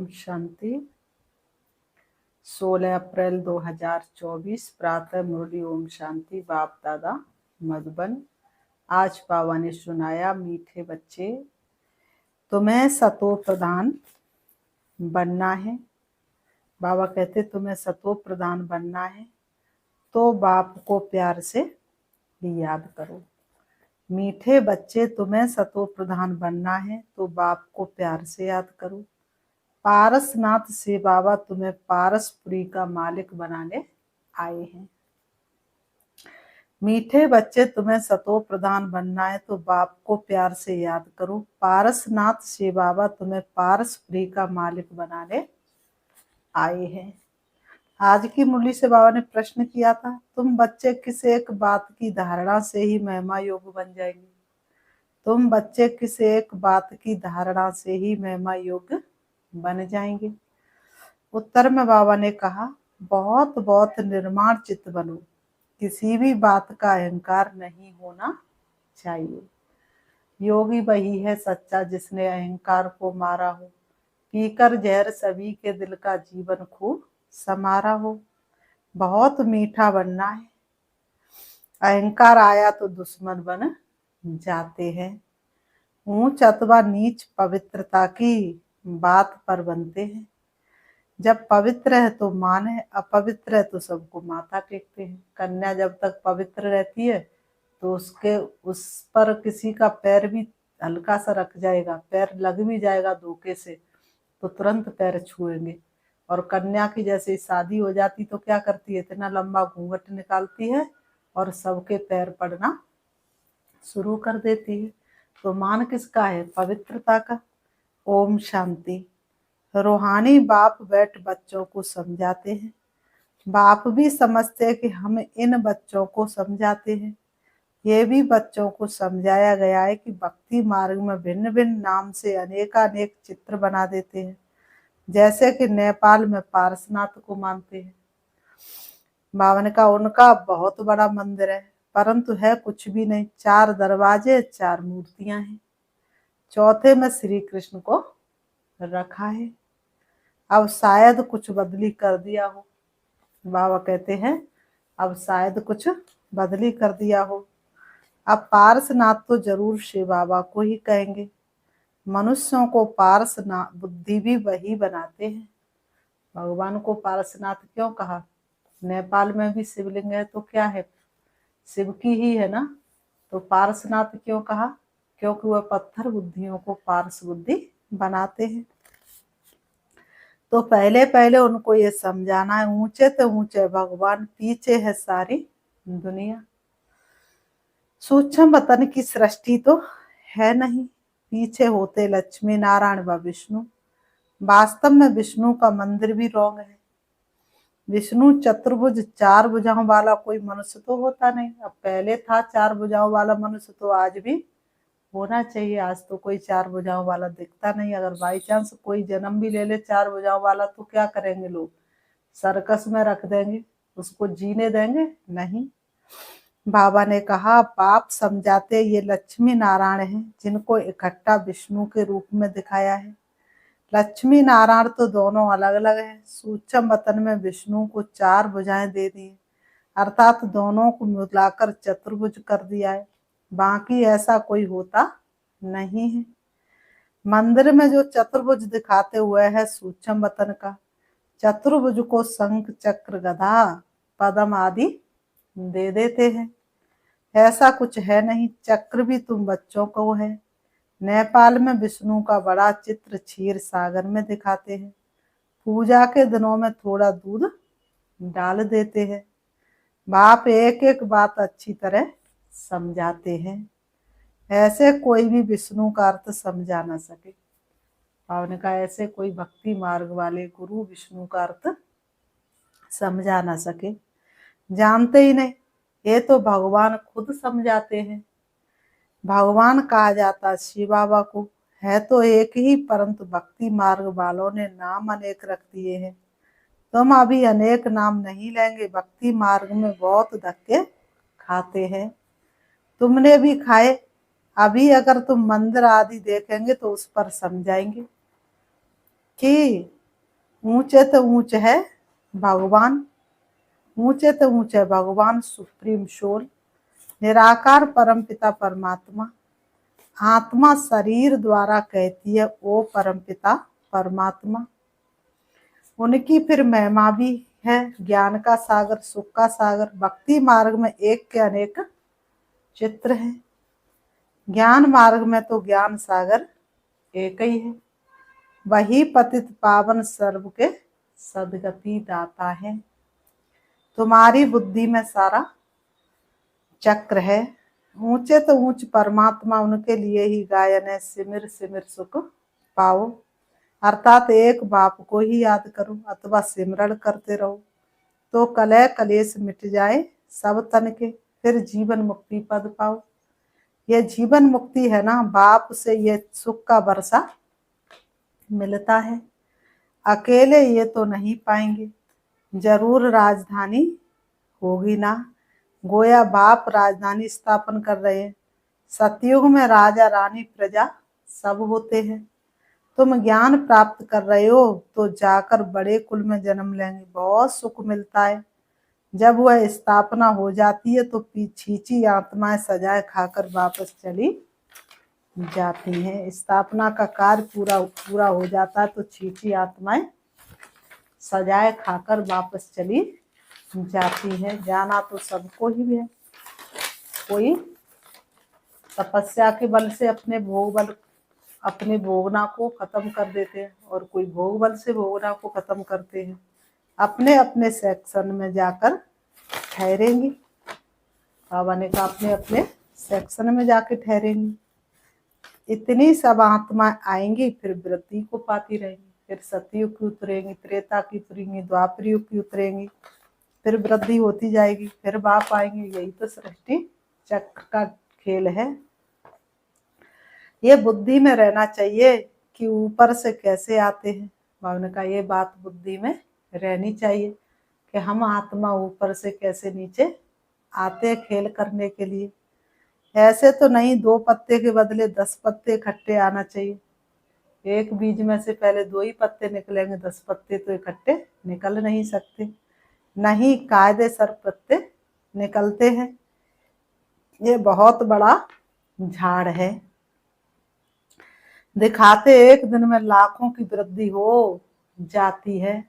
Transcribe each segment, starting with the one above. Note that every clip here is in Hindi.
ओम शांति। 16 अप्रैल 2024 प्रातः मुरली। ओम शांति। बाप दादा मधुबन। आज बाबा ने सुनाया, मीठे बच्चे तुम्हें सतो प्रधान बनना है। बाबा कहते तुम्हें सतो प्रधान बनना है तो बाप को प्यार से याद करो। मीठे बच्चे तुम्हें सतो प्रधान बनना है तो बाप को प्यार से याद करो। पारसनाथ से बाबा तुम्हें पारसपुरी का मालिक बनाने आए हैं। मीठे बच्चे तुम्हें सतो प्रधान बनना है तो बाप को प्यार से याद करो। पारसनाथ से बाबा तुम्हें पारसपुरी का मालिक बनाने आए हैं। आज की मुरली से बाबा ने प्रश्न किया था, तुम बच्चे किस एक बात की धारणा से ही महिमा योग बन जाएंगे? तुम बच्चे किस एक बात की धारणा से ही महिमा योग बन जाएंगे? उत्तर में बाबा ने कहा, बहुत बहुत निर्माण चित्त बनो, किसी भी बात का अहंकार नहीं होना चाहिए। योगी वही है सच्चा जिसने अहंकार को मारा हो, पीकर जहर सभी के दिल का जीवन खूब समारा हो। बहुत मीठा बनना है, अहंकार आया तो दुश्मन बन जाते हैं। ऊंच अथवा नीच पवित्रता की बात पर बनते हैं। जब पवित्र है तो मान है, अपवित्र है तो सबको माथा टेकते हैं। कन्या जब तक पवित्र रहती है तो उस पर किसी का पैर भी हल्का सा रख जाएगा, पैर लग भी जाएगा धोखे से तो तुरंत पैर छुएंगे। और कन्या की जैसे शादी हो जाती तो क्या करती है, इतना लंबा घूंघट निकालती है और सबके पैर पड़ना शुरू कर देती है। तो मान किसका है? पवित्रता का। ओम शांति। रूहानी बाप बैठ बच्चों को समझाते हैं। बाप भी समझते हैं कि हम इन बच्चों को समझाते हैं। ये भी बच्चों को समझाया गया है कि भक्ति मार्ग में भिन्न भिन्न नाम से अनेकानेक चित्र बना देते हैं। जैसे कि नेपाल में पारसनाथ को मानते हैं। बाबा ने कहा उनका बहुत बड़ा मंदिर है, परंतु है कुछ भी नहीं। 4 दरवाजे, 4 मूर्तियां हैं। चौथे में श्री कृष्ण को रखा है। अब शायद कुछ बदली कर दिया हो। बाबा कहते हैं अब शायद कुछ बदली कर दिया हो। अब पारसनाथ तो जरूर शिव बाबा को ही कहेंगे। मनुष्यों को पारसनाथ बुद्धि भी वही बनाते हैं। भगवान को पारसनाथ क्यों कहा? नेपाल में भी शिवलिंग है तो क्या है, शिव की ही है ना। तो पारसनाथ क्यों कहा? क्योंकि वह पत्थर बुद्धियों को पारस बुद्धि बनाते हैं। तो पहले पहले उनको ये समझाना है, ऊंचे तो ऊंचे भगवान, पीछे है सारी दुनिया। सूक्ष्म वतन की सृष्टि तो है नहीं, पीछे होते लक्ष्मी नारायण व विष्णु। वास्तव में विष्णु का मंदिर भी रोंग है। विष्णु चतुर्भुज 4 भुजाओं वाला कोई मनुष्य तो होता नहीं। अब पहले था 4 भुजाओं वाला मनुष्य, तो आज भी होना चाहिए। आज तो कोई 4 भुजाओं वाला दिखता नहीं। अगर बाई चांस कोई जन्म भी ले ले 4 भुजाओं वाला तो क्या करेंगे लोग? सर्कस में रख देंगे, उसको जीने देंगे नहीं। बाबा ने कहा बाप समझाते ये लक्ष्मी नारायण हैं, जिनको इकट्ठा विष्णु के रूप में दिखाया है। लक्ष्मी नारायण तो दोनों अलग अलग हैं। सूक्ष्म वतन में विष्णु को 4 भुजाएं दे दी, अर्थात दोनों को मिलाकर चतुर्भुज कर दिया है। बाकी ऐसा कोई होता नहीं है। मंदिर में जो चतुर्भुज दिखाते हुए है सूक्ष्म वतन का, चतुर्भुज को शंख चक्र गदा पद्म आदि दे देते हैं। ऐसा कुछ है नहीं। चक्र भी तुम बच्चों को है। नेपाल में विष्णु का बड़ा चित्र क्षीर सागर में दिखाते हैं। पूजा के दिनों में थोड़ा दूध डाल देते हैं। बाप एक एक बात अच्छी तरह समझाते हैं, ऐसे कोई भी विष्णु का अर्थ समझा ना सके। बाबा ने कहा ऐसे कोई भक्ति मार्ग वाले गुरु विष्णु का अर्थ समझा ना सके, जानते ही नहीं। ये तो भगवान खुद समझाते हैं। भगवान कहा जाता शिव बाबा को, है तो एक ही, परंतु भक्ति मार्ग वालों ने नाम अनेक रख दिए हैं। तुम अभी अनेक नाम नहीं लेंगे। भक्ति मार्ग में बहुत धक्के खाते हैं, तुमने भी खाए। अभी अगर तुम मंदिर आदि देखेंगे तो उस पर समझाएंगे कि ऊंचे तो ऊंचे है भगवान, ऊंचे तो ऊंचे भगवान सुप्रीम सोल, निराकार परमपिता परमात्मा। आत्मा शरीर द्वारा कहती है ओ परमपिता परमात्मा। उनकी फिर महिमा भी है, ज्ञान का सागर, सुख का सागर। भक्ति मार्ग में एक के अनेक चित्र है, ज्ञान मार्ग में तो ज्ञान सागर एक ही है। वही पतित पावन सर्व के सदगति दाता है। तुम्हारी बुद्धि में सारा चक्र है। ऊंचे तो ऊंच परमात्मा, उनके लिए ही गायन है, सिमिर सिमिर सुख पाओ। अर्थात एक बाप को ही याद करो अथवा सिमरण करते रहो तो कलह कलेश मिट जाए सब तन के, फिर जीवन मुक्ति पद पाओ। ये जीवन मुक्ति है ना, बाप से ये सुख का वर्षा मिलता है। अकेले ये तो नहीं पाएंगे, जरूर राजधानी होगी ना। गोया बाप राजधानी स्थापन कर रहे हैं। सतयुग में राजा रानी प्रजा सब होते हैं। तुम ज्ञान प्राप्त कर रहे हो तो जाकर बड़े कुल में जन्म लेंगे, बहुत सुख मिलता है। जब वह स्थापना हो जाती है तो छींची आत्माएं सजाए खाकर वापस चली जाती हैं। स्थापना का कार्य पूरा हो जाता है तो छींची आत्माएं सजाए खाकर वापस चली जाती है। जाना तो सबको ही है। कोई तपस्या के बल से अपने भोगना को खत्म कर देते हैं और कोई भोग बल से भोगना को खत्म करते हैं। अपने अपने सेक्शन में जाकर ठहरेंगी। बाबा ने कहा अपने अपने सेक्शन में जाकर ठहरेंगी। इतनी सब आत्मा आएंगी, फिर वृद्धि को पाती रहेंगी, फिर सतयुग की उतरेंगी, त्रेता की उतरेंगी, द्वापर युग की उतरेंगी, फिर वृद्धि होती जाएगी, फिर बाप आएंगे। यही तो सृष्टि चक्र का खेल है। ये बुद्धि में रहना चाहिए कि ऊपर से कैसे आते हैं। बाबा ने कहा ये बात बुद्धि में रहनी चाहिए कि हम आत्मा ऊपर से कैसे नीचे आते हैं खेल करने के लिए। ऐसे तो नहीं 2 पत्ते के बदले 10 पत्ते इकट्ठे आना चाहिए। एक बीज में से पहले 2 ही पत्ते निकलेंगे, 10 पत्ते तो इकट्ठे निकल नहीं सकते। नहीं कायदे सर पत्ते निकलते हैं। ये बहुत बड़ा झाड़ है। दिखाते एक दिन में लाखों की वृद्धि हो जाती है।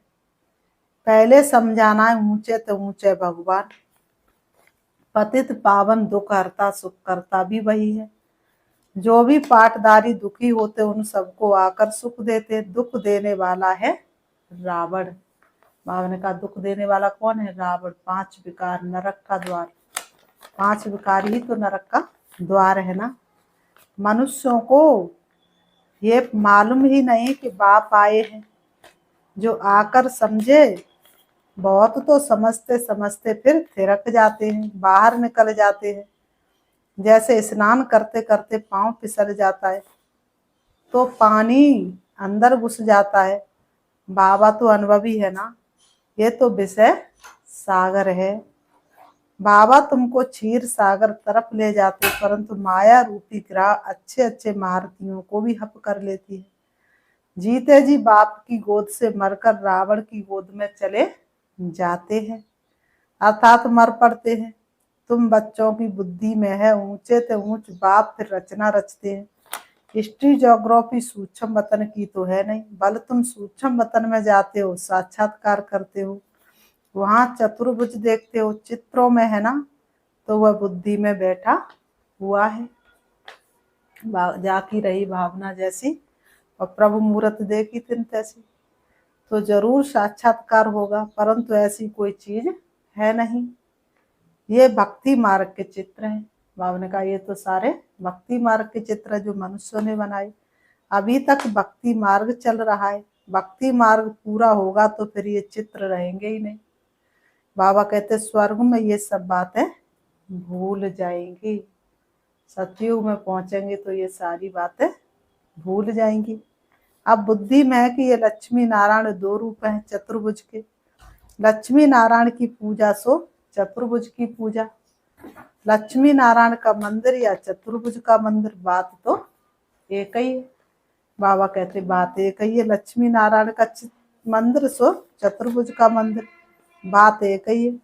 पहले समझाना है ऊंचे तो ऊंचे भगवान, पतित पावन दुख हरता सुख करता भी वही है। जो भी पाटदारी दुखी होते उन सबको आकर सुख देते। दुख देने वाला है रावण। बाबा ने कहा दुख देने वाला कौन है? रावण। 5 विकार, नरक का द्वार। 5 विकार ही तो नरक का द्वार है ना। मनुष्यों को ये मालूम ही नहीं कि बाप आए हैं। जो आकर समझे, बहुत तो समझते समझते फिर थिरक जाते हैं, बाहर निकल जाते हैं। जैसे स्नान करते करते पांव फिसल जाता है तो पानी अंदर घुस जाता है। बाबा तो अनुभवी है ना। ये तो विषय सागर है। बाबा तुमको क्षीर सागर तरफ ले जाते, परंतु माया रूपी ग्राह अच्छे अच्छे महारथियों को भी हप कर लेती है। जीते जी बाप की गोद से मरकर रावण की गोद में चले जाते हैं, अर्थात मर पड़ते हैं। तुम बच्चों की बुद्धि में है ऊंचे ते ऊंच बाप, फिर रचना रचते हैं। हिस्ट्री ज्योग्राफी सूक्ष्म वतन की तो है नहीं, बल तुम सूक्ष्म वतन में जाते हो, साक्षात्कार करते हो, वहां चतुर्भुज देखते हो। चित्रों में है ना, तो वह बुद्धि में बैठा हुआ है। जाकी रही भावना जैसी और प्रभु मूर्त देखी तिन तैसी। तो जरूर साक्षात्कार होगा, परंतु ऐसी कोई चीज है नहीं। ये भक्ति मार्ग के चित्र हैं। बाबा ने कहा ये तो सारे भक्ति मार्ग के चित्र जो मनुष्यों ने बनाए। अभी तक भक्ति मार्ग चल रहा है। भक्ति मार्ग पूरा होगा तो फिर ये चित्र रहेंगे ही नहीं। बाबा कहते स्वर्ग में ये सब बातें भूल जाएंगी। सतयुग में पहुंचेंगे तो ये सारी बातें भूल जाएंगी। अब बुद्धि में है कि ये लक्ष्मी नारायण 2 रूप हैं चतुर्भुज के। लक्ष्मी नारायण की पूजा सो चतुर्भुज की पूजा। लक्ष्मी नारायण का मंदिर या चतुर्भुज का मंदिर, बात तो एक ही है। बाबा कहते बात एक ही है। लक्ष्मी नारायण का मंदिर सो चतुर्भुज का मंदिर, बात एक ही है।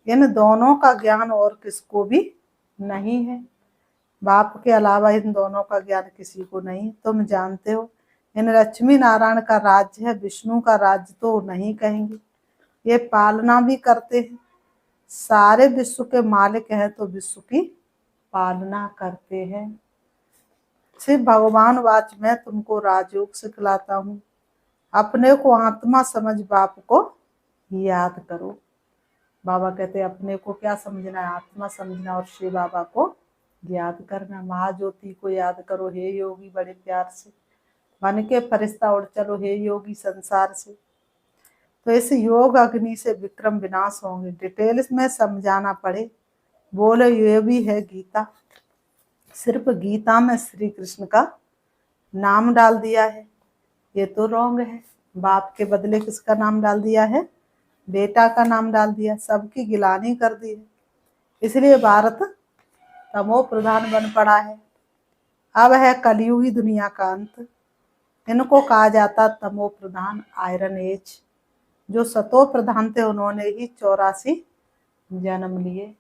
इन दोनों का ज्ञान और किसको भी नहीं है, बाप के अलावा इन दोनों का ज्ञान किसी को नहीं। तुम जानते हो इन लक्ष्मी नारायण का राज्य है, विष्णु का राज्य तो नहीं कहेंगे। ये पालना भी करते हैं, सारे विश्व के मालिक हैं तो विश्व की पालना करते हैं। सिर्फ भगवान वाच मैं तुमको राजयोग सिखलाता हूँ, अपने को आत्मा समझ बाप को याद करो। बाबा कहते हैं अपने को क्या समझना है, आत्मा समझना और शिव बाबा को याद करना। महाज्योति को याद करो हे योगी बड़े प्यार से, बन के फरिश्ता उड़ चलो हे योगी संसार से। तो इस योग अग्नि से विक्रम विनाश होंगे। डिटेल्स में समझाना पड़े, बोले ये भी है गीता, सिर्फ गीता में श्री कृष्ण का नाम डाल दिया है, ये तो रॉन्ग है। बाप के बदले किसका नाम डाल दिया है, बेटा का नाम डाल दिया, सबकी गिलानी कर दी है। इसलिए भारत तमो प्रधान बन पड़ा है। अब है कलयुगी दुनिया का अंत, इनको कहा जाता तमो प्रधान आयरन एज। जो सतो प्रधान थे उन्होंने ही 84 जन्म लिए।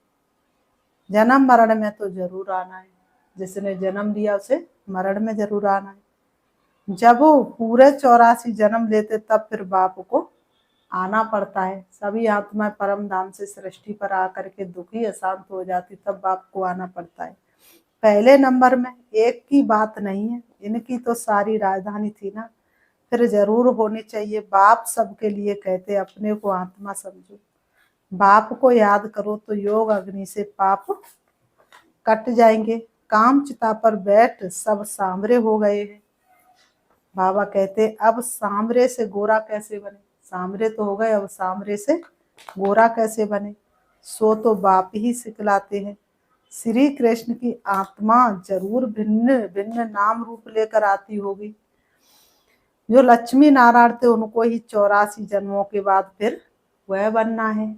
जन्म मरण में तो जरूर आना है, जिसने जन्म लिया उसे मरण में जरूर आना है। जब वो पूरे 84 जन्म लेते तब फिर बाप को आना पड़ता है। सभी आत्माएं परम धाम से सृष्टि पर आकर के दुखी अशांत हो जाती, तब बाप को आना पड़ता है। पहले नंबर में एक की बात नहीं है, इनकी तो सारी राजधानी थी ना, फिर जरूर होनी चाहिए। बाप सबके लिए कहते अपने को आत्मा समझो, बाप को याद करो तो योग अग्नि से पाप कट जाएंगे। काम चिता पर बैठ सब सांवरे हो गए हैं। बाबा कहते अब सांवरे से गोरा कैसे बने, सांवरे तो हो गए, अब सांवरे से गोरा कैसे बने, सो तो बाप ही सिखलाते हैं। श्री कृष्ण की आत्मा जरूर भिन्न भिन्न नाम रूप लेकर आती होगी। जो लक्ष्मी नारायण थे उनको ही 84 जन्मों के बाद फिर वह बनना है,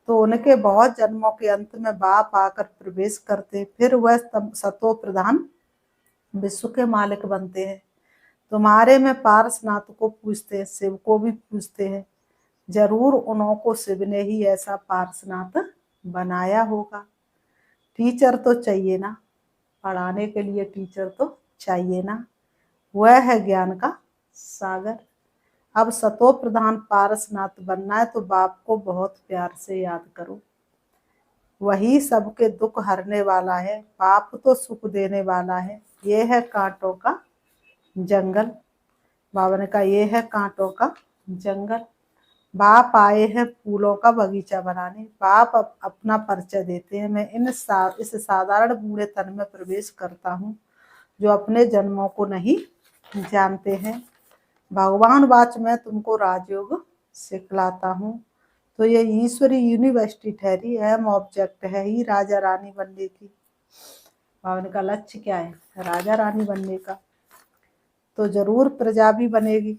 तो उनके बहुत जन्मों के अंत में बाप आकर प्रवेश करते, फिर वह सतो प्रधान विश्व के मालिक बनते हैं। तुम्हारे में पारसनाथ को पूछते हैं, शिव को भी पूछते हैं, जरूर उनको शिव ने ही ऐसा पारसनाथ बनाया होगा। टीचर तो चाहिए ना, पढ़ाने के लिए टीचर तो चाहिए ना, वह है ज्ञान का सागर। अब सतो प्रधान पारसनाथ बनना है तो बाप को बहुत प्यार से याद करो, वही सबके दुख हरने वाला है, बाप तो सुख देने वाला है। ये है कांटों का जंगल, बाबा ने कहा ये है कांटों का जंगल। बाप आए हैं फूलों का बगीचा बनाने। बाप अपना परिचय देते हैं, मैं इस साधारण बूढ़े तन में प्रवेश करता हूँ जो अपने जन्मों को नहीं जानते हैं। भगवान वाच मैं तुमको राजयोग सिखलाता हूँ। तो ये ईश्वरी यूनिवर्सिटी ठहरी, अहम ऑब्जेक्ट है ही राजा रानी बनने की। बाबा का लक्ष्य क्या है, राजा रानी बनने का, तो जरूर प्रजा भी बनेगी।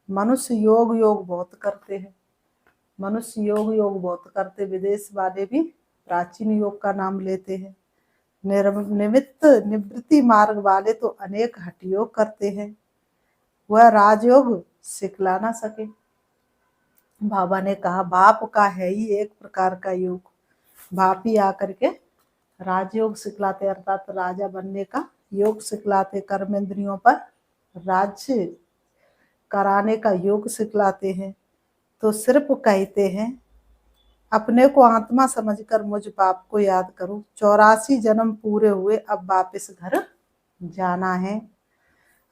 मनुष्य योग योग बहुत करते हैं, मनुष्य योग योग बहुत करते, विदेश वाले भी प्राचीन योग का नाम लेते हैं। निमित्त निवृत्ति मार्ग वाले तो अनेक हठ योग करते हैं, वह राजयोग सिखला ना सके। बाबा ने कहा बाप का है ही एक प्रकार का योग, बाप ही आकर के राजयोग सिखलाते, अर्थात राजा बनने का योग सिखलाते, कर्म इंद्रियों पर राज्य कराने का योग सिखलाते हैं। तो सिर्फ कहते हैं अपने को आत्मा समझकर मुझ बाप को याद करो। 84 जन्म पूरे हुए, अब वापस घर जाना है,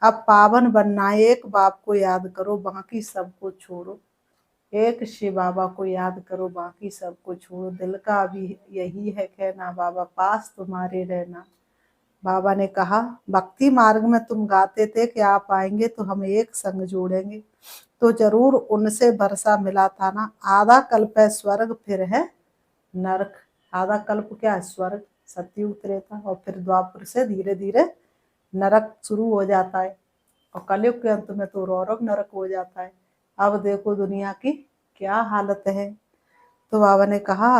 अब पावन बनना है। एक बाप को याद करो बाकी सबको छोड़ो, एक शिव बाबा को याद करो बाकी सबको छोड़ो। दिल का अभी यही है कहना, बाबा पास तुम्हारे रहना। बाबा ने कहा भक्ति मार्ग में तुम गाते थे कि आप आएंगे तो हम एक संग जोड़ेंगे, तो जरूर उनसे भरोसा मिला था ना। आधा कल्प है स्वर्ग, फिर है नरक। आधा कल्प क्या है, स्वर्ग सत्युग त्रेता, और फिर द्वापर से धीरे धीरे नरक शुरू हो जाता है, और कलयुग के अंत में तो रौरव नरक हो जाता है। अब देखो दुनिया की क्या हालत है। तो बाबा ने कहा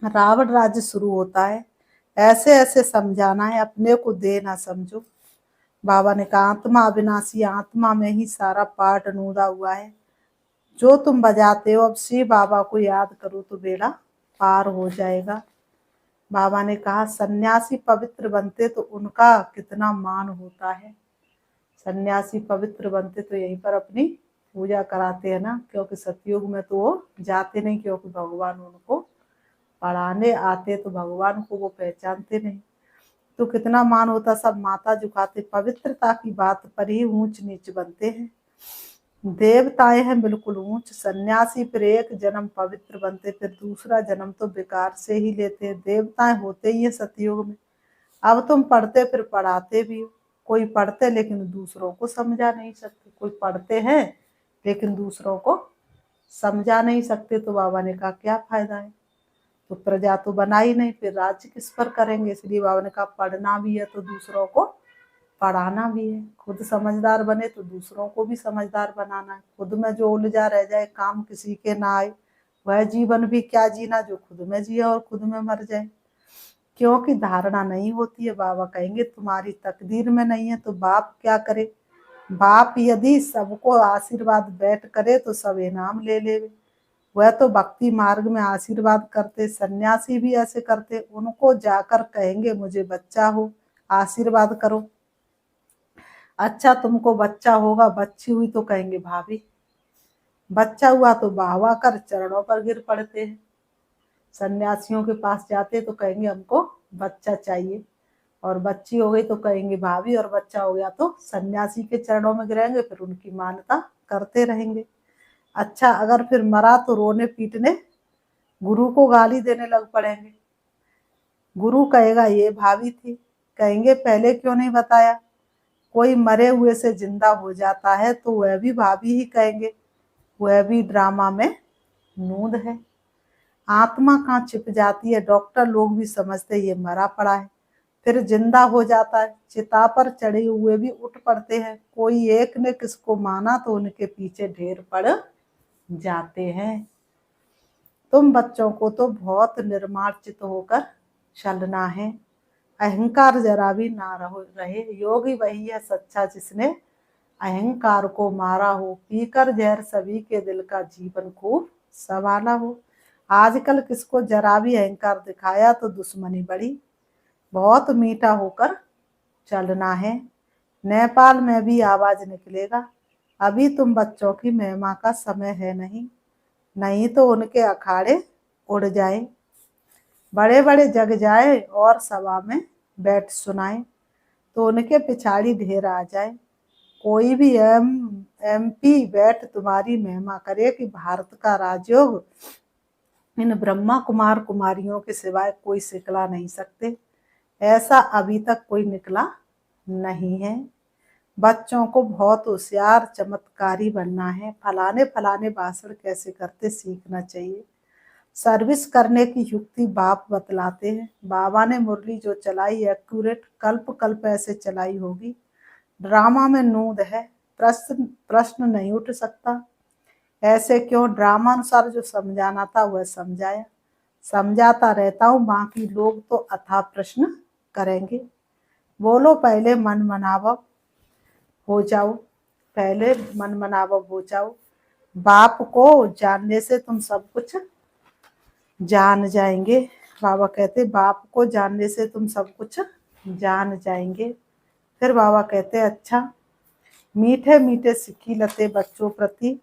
रावण राज्य शुरू होता है, ऐसे ऐसे समझाना है, अपने को दे ना समझो। बाबा ने कहा आत्मा अविनाशी, आत्मा में ही सारा पाठ नूदा हुआ है जो तुम बजाते हो। अब शिव बाबा को याद करो तो बेड़ा पार हो जाएगा। बाबा ने कहा सन्यासी पवित्र बनते तो उनका कितना मान होता है। सन्यासी पवित्र बनते तो यहीं पर अपनी पूजा कराते हैं ना, क्योंकि सतयुग में तो वो जाते नहीं, क्योंकि भगवान उनको पढ़ाने आते तो भगवान को वो पहचानते नहीं, तो कितना मान होता। सब माथा झुकाते, पवित्रता की बात पर ही ऊंच नीच बनते हैं। देवताएं हैं बिल्कुल ऊंच, सन्यासी फिर एक जन्म पवित्र बनते, फिर दूसरा जन्म तो बेकार से ही लेते हैं। देवताएं होते ही है सतयुग में। अब तुम पढ़ते फिर पढ़ाते भी हो। कोई पढ़ते लेकिन दूसरों को समझा नहीं सकते, कोई पढ़ते हैं लेकिन दूसरों को समझा नहीं सकते, तो बाबा ने कहा क्या फायदा है। तो प्रजा तो बना ही नहीं, फिर राज्य किस पर करेंगे। इसलिए बाबा ने कहा पढ़ना भी है तो दूसरों को पढ़ाना भी है। खुद समझदार बने तो दूसरों को भी समझदार बनाना है। खुद में जो उलझा रह जाए, काम किसी के ना आए, वह जीवन भी क्या जीना जो खुद में जिए और खुद में मर जाए। क्योंकि धारणा नहीं होती है। बाबा कहेंगे तुम्हारी तकदीर में नहीं है तो बाप क्या करे। बाप यदि सबको आशीर्वाद बैठ करे तो सब इनाम ले ले। वह तो भक्ति मार्ग में आशीर्वाद करते, सन्यासी भी ऐसे करते। उनको जाकर कहेंगे मुझे बच्चा हो, आशीर्वाद करो। अच्छा तुमको बच्चा होगा, बच्ची हुई तो कहेंगे भाभी। बच्चा हुआ तो वाहवा कर चरणों पर गिर पड़ते हैं। सन्यासियों के पास जाते तो कहेंगे हमको बच्चा चाहिए, और बच्ची हो गई तो कहेंगे भाभी, और बच्चा हो गया तो सन्यासी के चरणों में गिरेंगे, फिर उनकी मान्यता करते रहेंगे। अच्छा अगर फिर मरा तो रोने पीटने गुरु को गाली देने लग पड़ेंगे। गुरु कहेगा ये भाभी थी, कहेंगे पहले क्यों नहीं बताया। कोई मरे हुए से जिंदा हो जाता है तो वह भी भाभी ही कहेंगे, वह भी ड्रामा में नूंद है। आत्मा कहाँ छिप जाती है, डॉक्टर लोग भी समझते ये मरा पड़ा है, फिर जिंदा हो जाता है। चिता पर चढ़े हुए भी उठ पड़ते हैं। कोई एक ने किसको माना तो उनके पीछे ढेर पड़ जाते हैं। तुम बच्चों को तो बहुत निर्मार्जित होकर चलना है, अहंकार जरा भी ना रहे। योगी वही है सच्चा जिसने अहंकार को मारा हो, पीकर जहर सभी के दिल का जीवन खूब संवाला हो। आजकल किसको जरा भी अहंकार दिखाया तो दुश्मनी बढ़ी। बहुत मीठा होकर चलना है, नेपाल में भी आवाज निकलेगा। अभी तुम बच्चों की महिमा का समय है नहीं, नहीं तो उनके अखाड़े उड़ जाए, बड़े बड़े जग जाए और सभा में बैठ सुनाए, तो उनके पिछाड़ी ढेर आ जाए। कोई भी MP बैठ तुम्हारी महिमा करे कि भारत का राजयोग इन ब्रह्मा कुमार कुमारियों के सिवाय कोई सिखला नहीं सकते। ऐसा अभी तक कोई निकला नहीं है। बच्चों को बहुत होशियार चमत्कारी बनना है। फलाने फलाने भाषण कैसे करते सीखना चाहिए। सर्विस करने की युक्ति बाप बतलाते हैं। बाबा ने मुरली जो चलाई एक्यूरेट कल्प कल्प ऐसे चलाई होगी। ड्रामा में नूंद है, प्रश्न प्रश्न नहीं उठ सकता। ऐसे क्यों, ड्रामा अनुसार जो समझाना था वह समझाया, समझाता रहता हूँ, बाकी लोग तो अथाह प्रश्न करेंगे। बोलो पहले मन मनावव हो जाओ, पहले मन मनावव हो जाओ। बाप को जानने से तुम सब कुछ जान जाएंगे। बाबा कहते बाप को जानने से तुम सब कुछ जान जाएंगे। फिर बाबा कहते अच्छा मीठे मीठे सिक्की लते बच्चों प्रति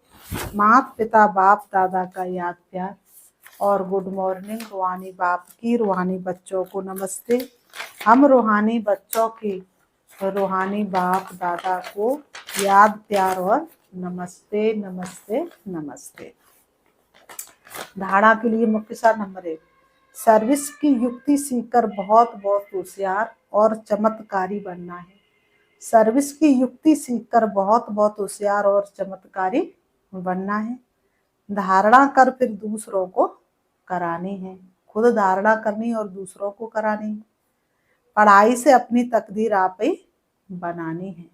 माता पिता बाप दादा का याद प्यार, और गुड मॉर्निंग रूहानी बाप की, रूहानी बच्चों को नमस्ते। हम रूहानी बच्चों की रूहानी बाप दादा को याद प्यार और नमस्ते नमस्ते नमस्ते। धारणा के लिए मुख्य सार नंबर 1, सर्विस की युक्ति सीखकर बहुत बहुत होशियार और चमत्कारी बनना है। सर्विस की युक्ति सीखकर बहुत बहुत होशियार और चमत्कारी बनना है। धारणा कर फिर दूसरों को करानी है। खुद धारणा करनी और दूसरों को करानी है। पढ़ाई से अपनी तकदीर आप ही बनानी है।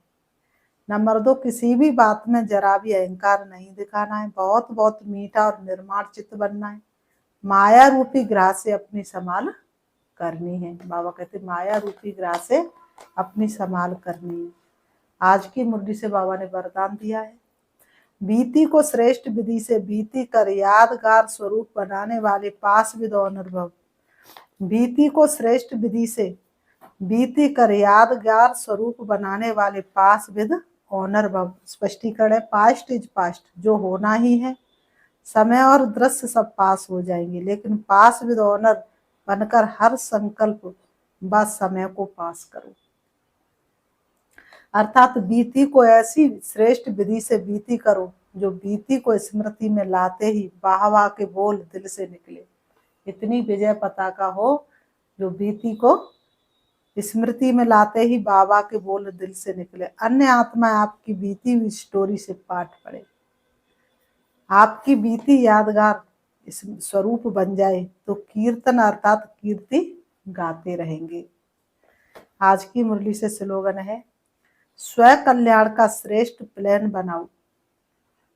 नंबर 2, किसी भी बात में जरा भी अहंकार नहीं दिखाना है। बहुत बहुत मीठा और निर्माण चित्त बनना है। माया रूपी ग्राह से अपनी संभाल करनी है। बाबा कहते माया रूपी ग्राह से अपनी संभाल करनी है। आज की मुरली से बाबा ने वरदान दिया है, बीती को श्रेष्ठ विधि से बीती कर यादगार स्वरूप बनाने वाले पास विद ऑनर भव। बीती को श्रेष्ठ विधि से बीती कर यादगार स्वरूप बनाने वाले पास विद ऑनर भव। स्पष्टीकरण है, पास्ट इज पास्ट, जो होना ही है, समय और दृश्य सब पास हो जाएंगे, लेकिन पास विद ऑनर बनकर हर संकल्प व समय को पास करो। अर्थात बीती को ऐसी श्रेष्ठ विधि से बीती करो जो बीती को स्मृति में लाते ही वाह वाह के बोल दिल से निकले। इतनी विजय पताका हो जो बीती को स्मृति में लाते ही बाबा के बोल दिल से निकले। अन्य आत्मा आपकी बीती हुई स्टोरी से पाठ पढ़े, आपकी बीती यादगार स्वरूप बन जाए तो कीर्तन अर्थात कीर्ति गाते रहेंगे। आज की मुरली से स्लोगन है, स्व कल्याण का श्रेष्ठ प्लान बनाओ।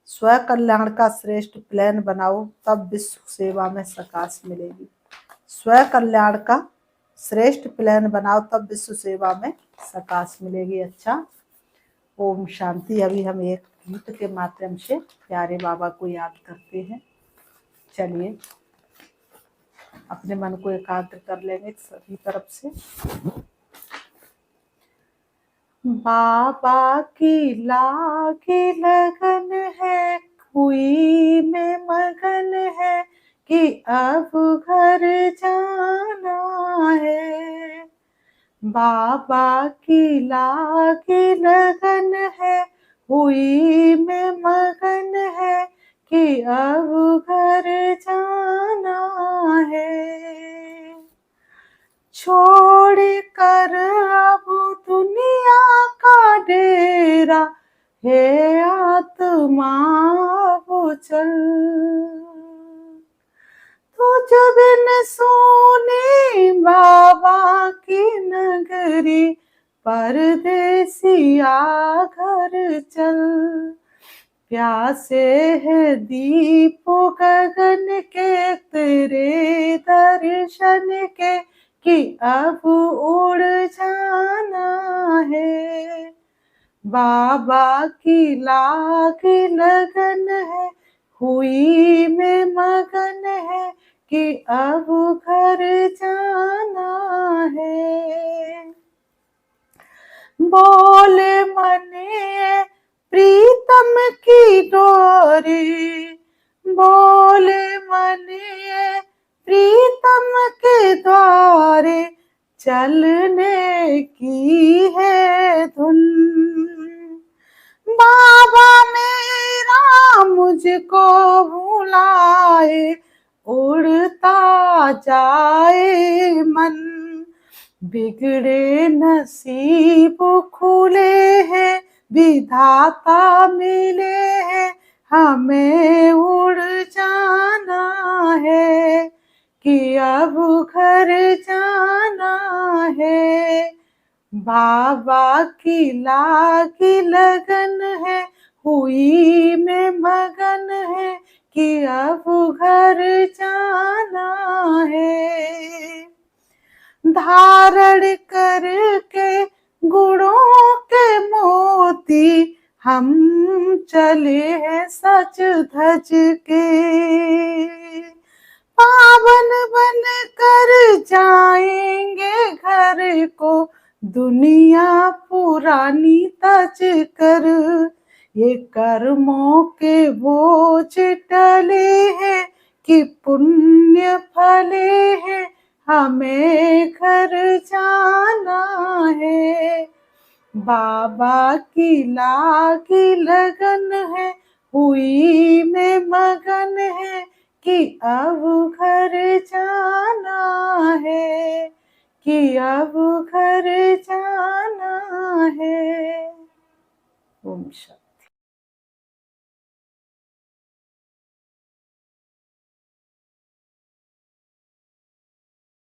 स्व कल्याण का श्रेष्ठ प्लान बनाओ, तब विश्व सेवा में सकाश मिलेगी। स्व कल्याण का श्रेष्ठ प्लान बनाओ, तब विश्व सेवा में सकाश मिलेगी। अच्छा, ओम शांति। अभी हम एक गीत के माध्यम से प्यारे बाबा को याद करते हैं। चलिए अपने मन को एकाग्र कर लेंगे सभी तरफ से। बाबा की लागी लगन है, खुई में मगन है कि अब घर जाना है। बाबा की लागी लगन है, हुई में मगन है कि अब घर जाना है। छोड़ कर अब दुनिया का डेरा, हे आत्मा वो चल। तुझ बिन सोने बाबा की नगरी, परदेसिया घर चल। प्यासे है दीप गगन के तेरे दर्शन के कि अब उड़ जाना है। बाबा की लाग लगन है, हुई में मगन है कि अब घर जाना है। बोले मने प्रीतम की डोरी, बोले मने प्रीतम के द्वारे, चलने की है धुन। बाबा मेरा मुझको भुलाए, उड़ता जाए मन। बिगड़े नसीब खुले हैं, विधाता मिले हैं, हमें उड़ जाना है कि अब घर जाना है। बाबा की लागी लगन है, हुई में मगन है कि अब घर जाना है। धारण करके गुणों के मोती, हम चले हैं सच धज के। पावन बन कर जाएंगे घर को, दुनिया पुरानी तज कर। ये कर्मों के बोझ टले हैं कि पुण्य फले हैं, हमें घर जाना है। बाबा की लागी लगन है, हुई में मगन है कि अब घर जाना है, कि अब घर जाना है। ओम शांति।